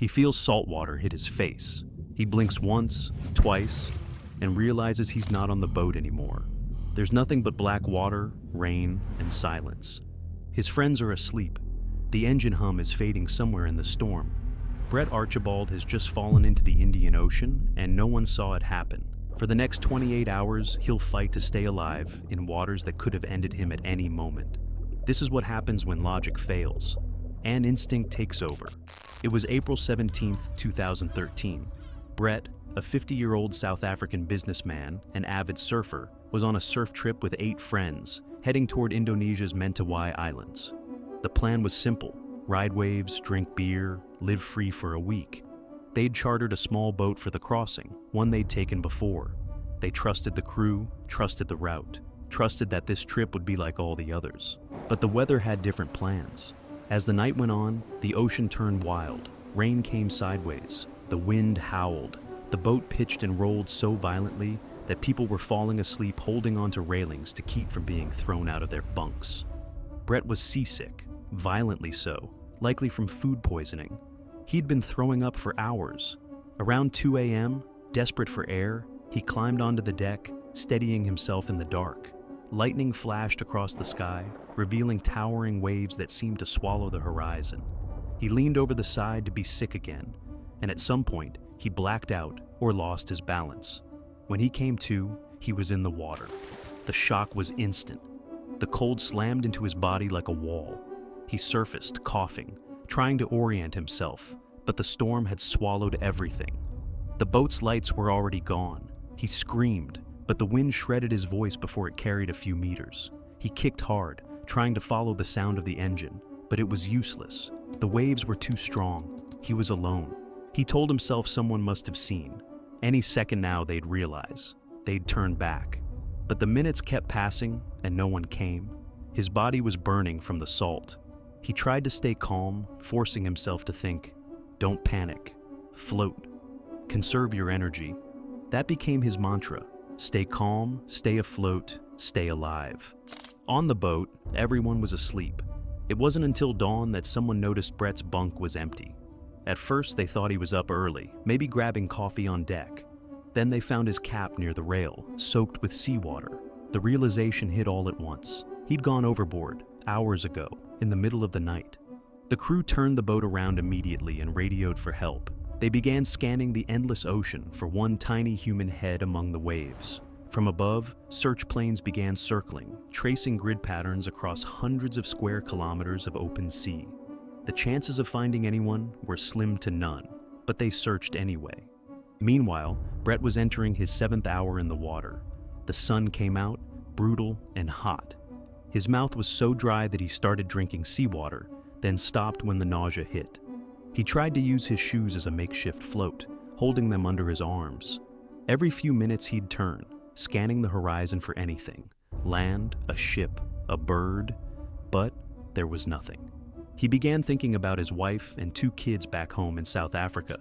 He feels salt water hit his face. He blinks once, twice, and realizes he's not on the boat anymore. There's nothing but black water, rain, and silence. His friends are asleep. The engine hum is fading somewhere in the storm. Brett Archibald has just fallen into the Indian Ocean, and no one saw it happen. For the next 28 hours, he'll fight to stay alive in waters that could have ended him at any moment. This is what happens when logic fails, and instinct takes over. It was April 17, 2013. Brett, a 50-year-old South African businessman and avid surfer, was on a surf trip with 8 friends, heading toward Indonesia's Mentawai Islands. The plan was simple: ride waves, drink beer, live free for a week. They'd chartered a small boat for the crossing, one they'd taken before. They trusted the crew, trusted the route, trusted that this trip would be like all the others. But the weather had different plans. As the night went on, the ocean turned wild. Rain came sideways. The wind howled. The boat pitched and rolled so violently that people were falling asleep holding onto railings to keep from being thrown out of their bunks. Brett was seasick, violently so, likely from food poisoning. He'd been throwing up for hours. Around 2 a.m., desperate for air, he climbed onto the deck, steadying himself in the dark. Lightning flashed across the sky, revealing towering waves that seemed to swallow the horizon. He leaned over the side to be sick again, and at some point, he blacked out or lost his balance. When he came to, he was in the water. The shock was instant. The cold slammed into his body like a wall. He surfaced, coughing, trying to orient himself, but the storm had swallowed everything. The boat's lights were already gone. He screamed, but the wind shredded his voice before it carried a few meters. He kicked hard, trying to follow the sound of the engine, but it was useless. The waves were too strong. He was alone. He told himself someone must have seen. Any second now they'd realize. They'd turn back. But the minutes kept passing, and no one came. His body was burning from the salt. He tried to stay calm, forcing himself to think, "Don't panic. Float. Conserve your energy." That became his mantra. Stay calm, stay afloat, stay alive. On the boat, everyone was asleep. It wasn't until dawn that someone noticed Brett's bunk was empty. At first, they thought he was up early, maybe grabbing coffee on deck. Then they found his cap near the rail, soaked with seawater. The realization hit all at once. He'd gone overboard, hours ago, in the middle of the night. The crew turned the boat around immediately and radioed for help. They began scanning the endless ocean for one tiny human head among the waves. From above, search planes began circling, tracing grid patterns across hundreds of square kilometers of open sea. The chances of finding anyone were slim to none, but they searched anyway. Meanwhile, Brett was entering his 7th hour in the water. The sun came out, brutal and hot. His mouth was so dry that he started drinking seawater, then stopped when the nausea hit. He tried to use his shoes as a makeshift float, holding them under his arms. Every few minutes he'd turn, scanning the horizon for anything: land, a ship, a bird, but there was nothing. He began thinking about his wife and 2 kids back home in South Africa.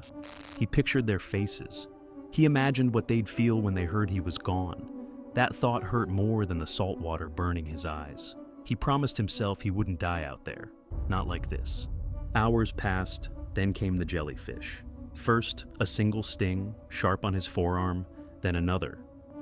He pictured their faces. He imagined what they'd feel when they heard he was gone. That thought hurt more than the salt water burning his eyes. He promised himself he wouldn't die out there, not like this. Hours passed, then came the jellyfish. First, a single sting, sharp on his forearm, then another.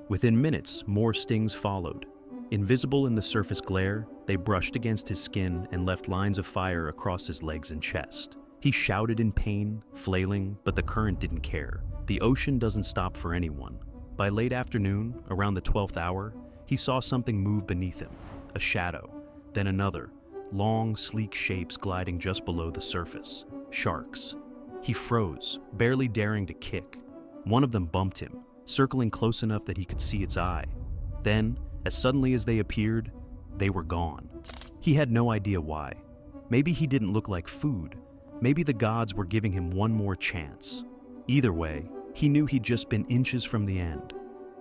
Within minutes, more stings followed. Invisible in the surface glare, they brushed against his skin and left lines of fire across his legs and chest. He shouted in pain, flailing, but the current didn't care. The ocean doesn't stop for anyone. By late afternoon, around the 12th hour, he saw something move beneath him, a shadow, then another, long, sleek shapes gliding just below the surface, sharks. He froze, barely daring to kick. One of them bumped him, circling close enough that he could see its eye. Then, as suddenly as they appeared, they were gone. He had no idea why. Maybe he didn't look like food. Maybe the gods were giving him one more chance. Either way, he knew he'd just been inches from the end.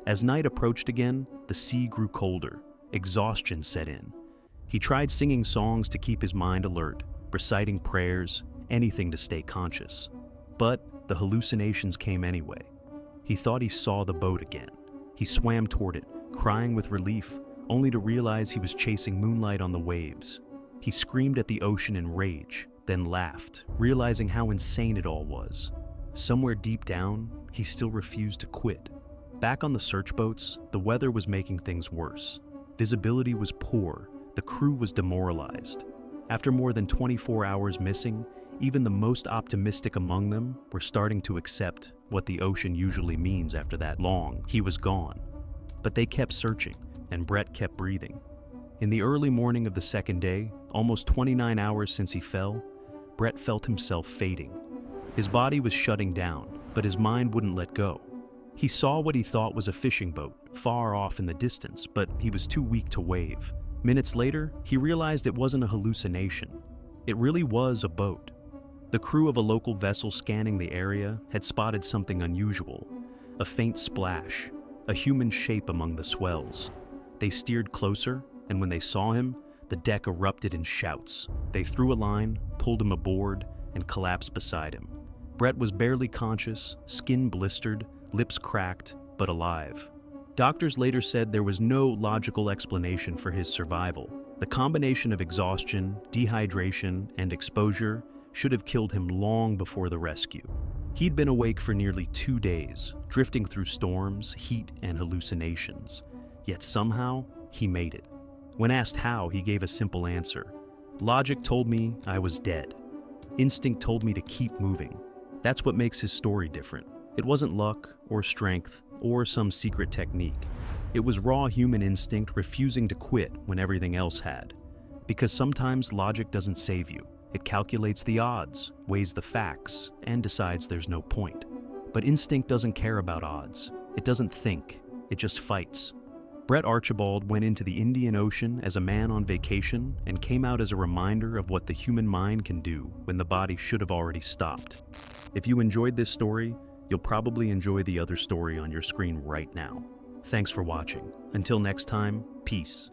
As night approached again, the sea grew colder. Exhaustion set in. He tried singing songs to keep his mind alert, reciting prayers, anything to stay conscious. But the hallucinations came anyway. He thought he saw the boat again. He swam toward it, crying with relief, only to realize he was chasing moonlight on the waves. He screamed at the ocean in rage, then laughed, realizing how insane it all was. Somewhere deep down, he still refused to quit. Back on the search boats, the weather was making things worse. Visibility was poor, the crew was demoralized. After more than 24 hours missing, even the most optimistic among them were starting to accept what the ocean usually means after that long. He was gone. But they kept searching, and Brett kept breathing. In the early morning of the second day, almost 29 hours since he fell, Brett felt himself fading. His body was shutting down, but his mind wouldn't let go. He saw what he thought was a fishing boat, far off in the distance, but he was too weak to wave. Minutes later, he realized it wasn't a hallucination. It really was a boat. The crew of a local vessel scanning the area had spotted something unusual, a faint splash, a human shape among the swells. They steered closer, and when they saw him, the deck erupted in shouts. They threw a line, pulled him aboard, and collapsed beside him. Brett was barely conscious, skin blistered, lips cracked, but alive. Doctors later said there was no logical explanation for his survival. The combination of exhaustion, dehydration, and exposure should have killed him long before the rescue. He'd been awake for nearly 2 days, drifting through storms, heat, and hallucinations. Yet somehow, he made it. When asked how, he gave a simple answer. Logic told me I was dead. Instinct told me to keep moving. That's what makes his story different. It wasn't luck, or strength, or some secret technique. It was raw human instinct refusing to quit when everything else had. Because sometimes logic doesn't save you. It calculates the odds, weighs the facts, and decides there's no point. But instinct doesn't care about odds. It doesn't think. It just fights. Brett Archibald went into the Indian Ocean as a man on vacation and came out as a reminder of what the human mind can do when the body should have already stopped. If you enjoyed this story, you'll probably enjoy the other story on your screen right now. Thanks for watching. Until next time, peace.